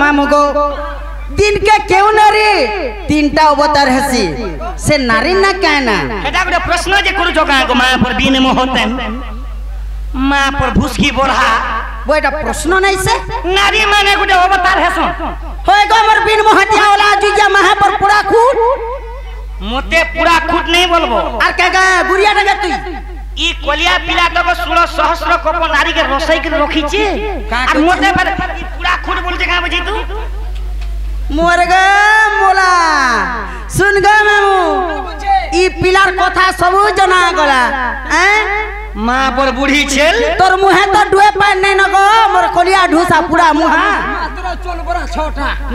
मामू गो दिन के क्यों नारी तीनटा अवतार हसी से नारी ना कहना एटा गोटे प्रश्न जे करू जगा गो मां पर दिन में होते मां पर भूसकी बोरहा वो एटा प्रश्न नहीं से नारी माने गोटे अवतार हेसो होय गो हमर बिन मोहतिया वाला जुजा महा पर पूरा खूट मोते पूरा खूट नहीं बोलबो आर कगा गुड़िया डगा तू ई कोलिया पिला तक 16 सहस्र कप नारी के रसोई के रखी छी और मोते पर ई पूरा खूट बोल जे का बजी तू मोर ग मोला सुन ग मामू ई पिलार कथा सब जना गला हैं मां पर बूढ़ी छेल तोर मुहे तो डुए पान नहीं न गो मोर कोलिया ढूसा पूरा मुहा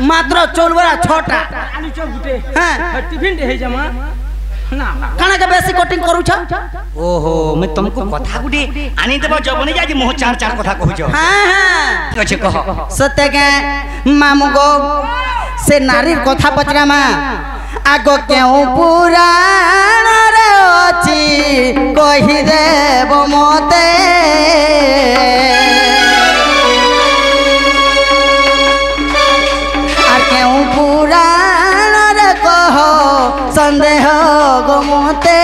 मात्र चोल बरा छोटा आलू चोल गुटे हां टिफिन दे हे जमा ना काना के बेसी कोटिंग करू छ ओहो मैं तुमको कथा गुटे आनी देबो जबनी जाजी मोह चार चार कथा कहू छ हां हां कछ कह सत्य के मामू गो से नारी कथा पचरा मा आगो केउ पुराण रे अछि कहि देब मते आ केउ पुराण रे कह संदेह गो मते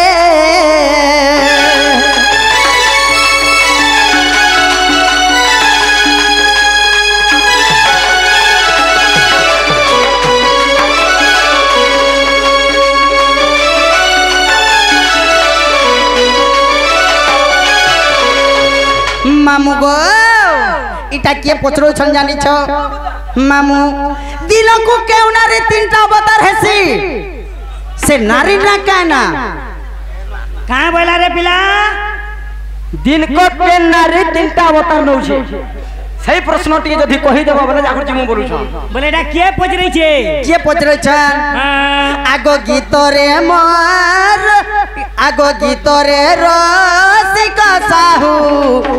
मामू गो इटा के पचरो छन जानी छ मामू दिनो को केउ नारी तीनटा अवतार हेसी से नारी ना कहना कहां बोला रे पिला दिन को पे नारी तीनटा अवतार नौ छे सही प्रश्न टी जदी कहि देबो बोले जाखर जी मु बोलु छ बोले एटा के पचरै छे के पचरै छन आगो गीत रे मोर आगो गीत रे रसिक साहू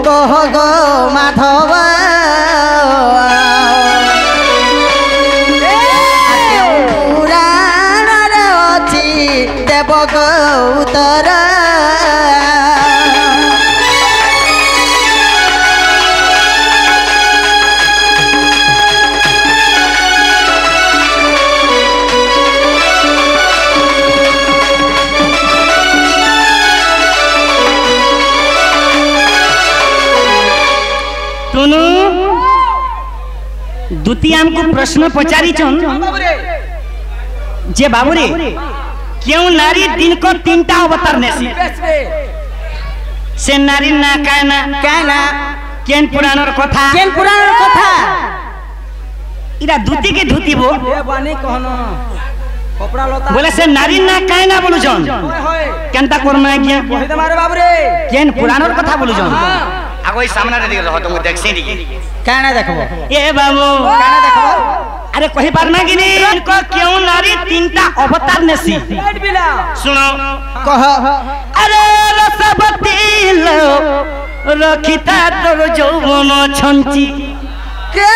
कह गो माधव पुराण रे अछि देव गौतर द्वितीय हमको प्रश्न पचारी छन जे बाबू रे क्यों नारी दिन को तीनटा अवतार नेसी से नारी ना कहना केन पुराणर कथा इरा धुती के धुती बो ए बानी कहनो कपड़ा लता बोले से नारी ना कहना बोलु छन केनता करना क्या कहि दे मारे बाबू रे केन पुराणर कथा बोलु छन आगो सामने रे रह तुम देखसी दी काना देखबो ए बाबू काना देखबो अरे कहि पारना कि नहीं इनको क्यों नारी तीनटा अवतार नेसी सुनो कह अरे रसवती लो रखिता तोर जौवन छंची के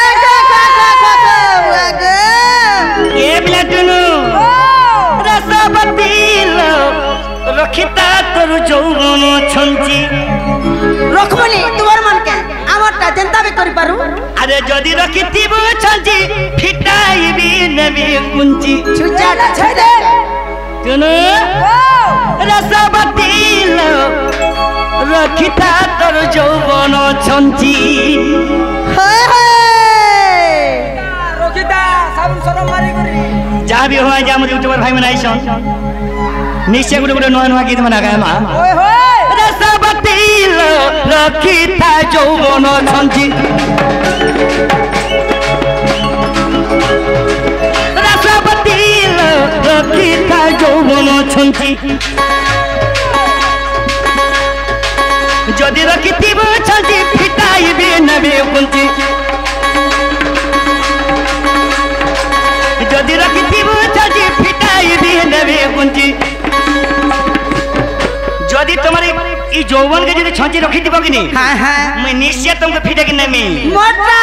ए बिलाटुनु रसवती लो रखिता तोर जौवन छंची रखबनी तुम्हार मन के आमरटा जनता भी करि पारू अरे जदी रखितिबो छंची फिटाइबी नबी कुंची छुचाटा छै दे तुनु रसवती लो रखिता तोर जौवन छंची हाय हाय रखिता सब सरम मारी करी जा भी हो जा मुझे यूट्यूबर भाई में आइसन निश्चय गुडे गुडे नया नया गीत में गाय मा ओए होय रसवती लो रखिता जौवन छंची रसवती लो रखिता जौवन छंची जदि रखितिबो छंची फिटाइबे नबे कुंची जदि रखितिबो छंची फिटाइबे नबे कुंची जदि तुम्हारी ई जौवन के जदि छंची रखितिबो कि नहीं हां हां मैं निश्चय तुमको फिटे कि नहीं मी मोटा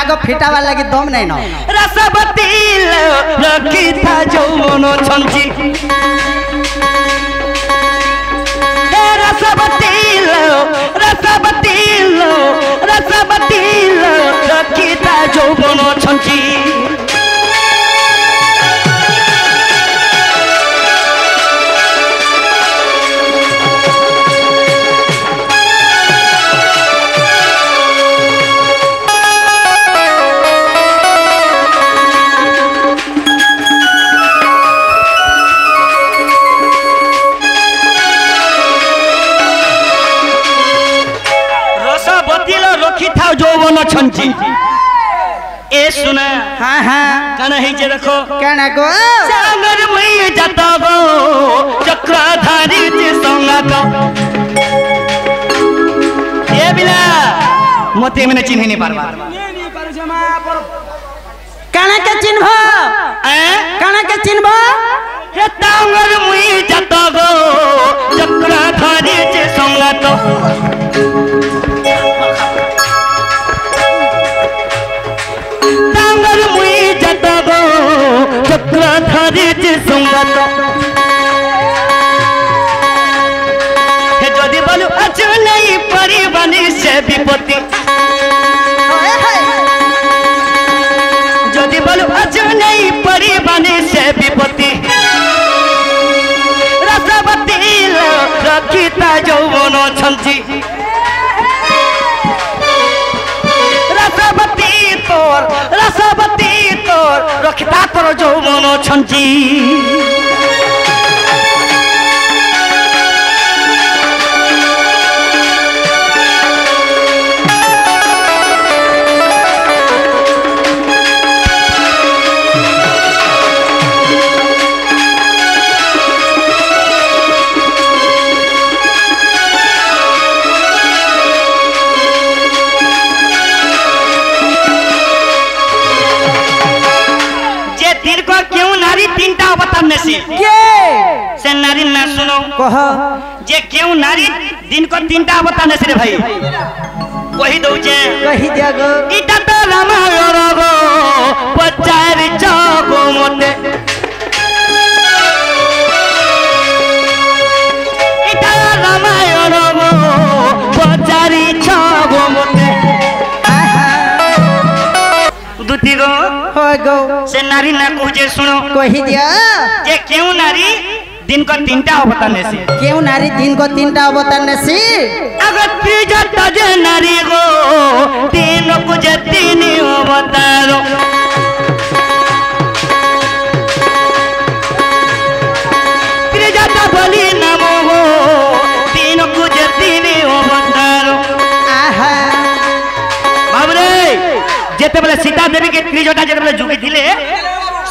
आगो फिटा वाला की दम नहीं न रसवती लो रखिता जौवन छंची रसवती लो रखिता ରଖିତା ଯୌବନ ଛଞ୍ଚି যৌবন ছঞ্চি এ শুনা हाँ हाँ কানা হইছে দেখো कहना को সামর মই যাত গো চক্রধারী যে সঙ্গাত এ বিলা মতে মানে চিনহি নি পারবা कहना के चिन्ह कहना के चिन्ह হে তাঙ্গর মই যাত গো চক্রধারী যে সঙ্গাত চক্রধারী যে সঙ্গত যদি বলু আজ নাই পরিবানি সে বিপত্তি যদি বলু আজ নাই পরিবানি সে বিপত্তি রসবতী রক্ষিতা যৌবন ছঞ্চি রসবতী তোর রক্ষিতা তোর যৌবন ছঞ্চি से नारी ना सुनो कह जे क्यों नारी दिन को तीनटा बताने से रे भाई वही दउचे कही दिया गो इटा तो रामायण गो पचार जगो मते इटा रामायण गो पचारी जगो मते दुती गो हो गो से नारी ना कुजे सुनो कही दिया जे क्यों नारी दिन को तीनटा अवतारने से क्यों नारी दिन को तीनटा अवतारने से अगर त्रिजटा जे नारी गो तीन को जे तीन अवतारो त्रिजटा बोली नमो हो तीन को जे तीन अवतारो आहा बाबरे जेते बेले सीता देवी के त्रिजटा जेते बेले जुगी थिले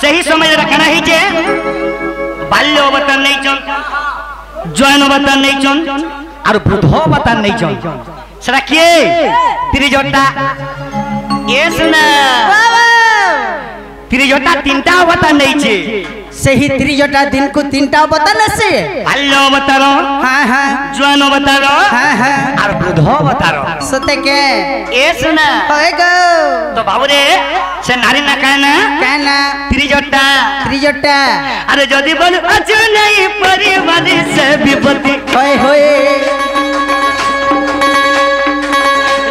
सही समय रखना ही जे बाल्य अवतार नहीं चन जैन अवतार नहीं चन और बुद्ध अवतार नहीं चन सेटा किए त्रिजटा ये सुना त्रिजटा तीनटा अवतार नहीं छे सही त्रिजटा दिन को तीनटा अवतार से बाल्य अवतार हाँ हाँ जैन अवतार हाँ हाँ और बुद्ध अवतार सत्य के ये सुना होएगो तो बाबूरे से नारी ना कहना त्रिजटा त्रिजटा अरे जदि बोल अज नहीं परिवार से विपत्ति होए होए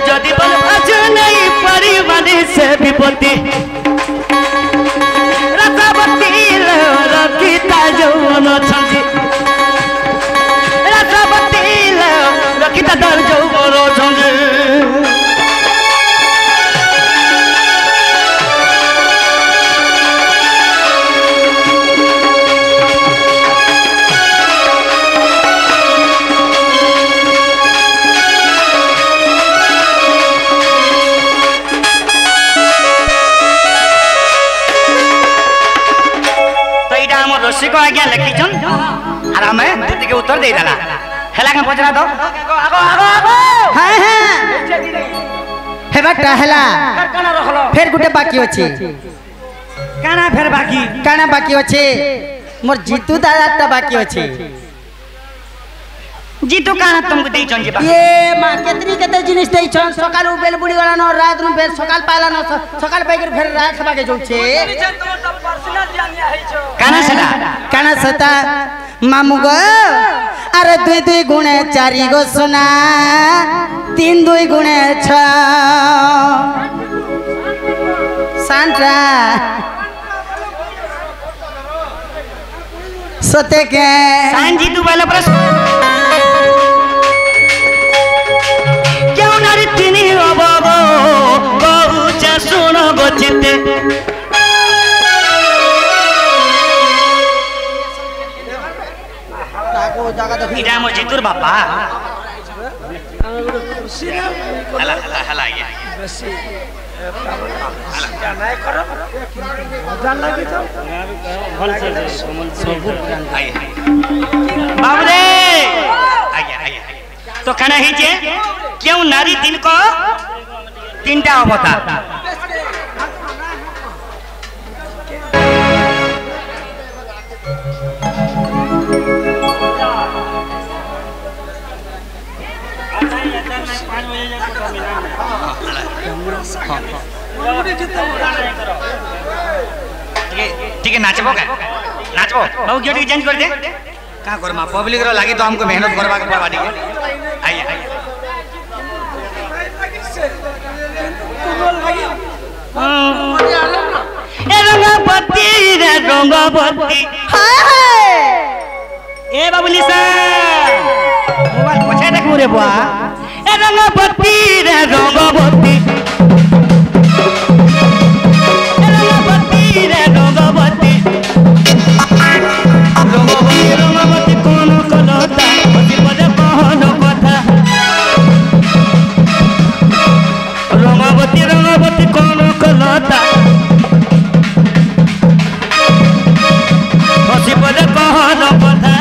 जदि बोल अज नहीं परिवार से विपत्ति रसवती रखिता यौवन छंजी रसवती रखिता दर यौवन छंजी रसिक आज्ञा लिखिछन और हमें दुति के उत्तर दे देला हेला के पचरा दो आगो आगो आगो हाँ हाँ हे बेटा हेला काना रखलो फिर गुटे बाकी अछि काना फेर बाकी काना बाकी अछि मोर जीतू दादा ता बाकी अछि जीतू काना तुमको देई छन जे बाकी ये मां केतरी केते जिनिस देई छन सकाल बेल बुड़ी वाला न रात नु फेर सकाल पाला न सकाल पाइकर फेर रात खबा के जोउ छे काना सदा काना सता मामू गो अरे दुई दुई गुणे चारी गो सुना तीन दुई गुणे छ सांट्रा सोते के सांजी तू वाला प्रश्न क्यों नारी तिनी अबाबो बहु चा सुनो गोचिते इटा मो जितुर बापा हला हला हला ये बाबरे तो कहना ही जे क्यों नारी दिन को तीनटा अवतार ठीक है नाचबो का नाचबो बाबू क्यों चेंज कर दे का कर मा पब्लिक रो लागी तो हमको मेहनत करवा के पड़वा दी आइए आइए ए रंगपति रे रंगपति हाय हाय ए बाबूली सा मोबाइल पछे देख रे बुआ ए रंगपति रे रंगपति रंगवती रंगवती कौन कलता पदे कहन कथा रंगवती रंगवती कौन कलता हसी पदे कहन कथा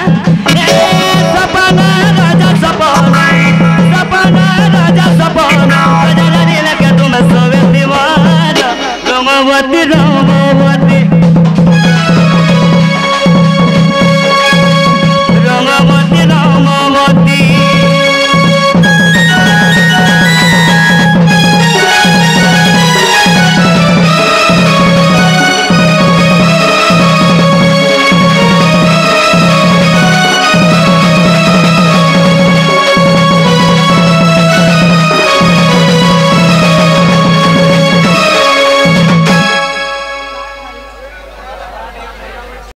सपना राजा सपना सपना राजा सपना राजा लगे तुम सोवे दीवार रंगवती रंगवती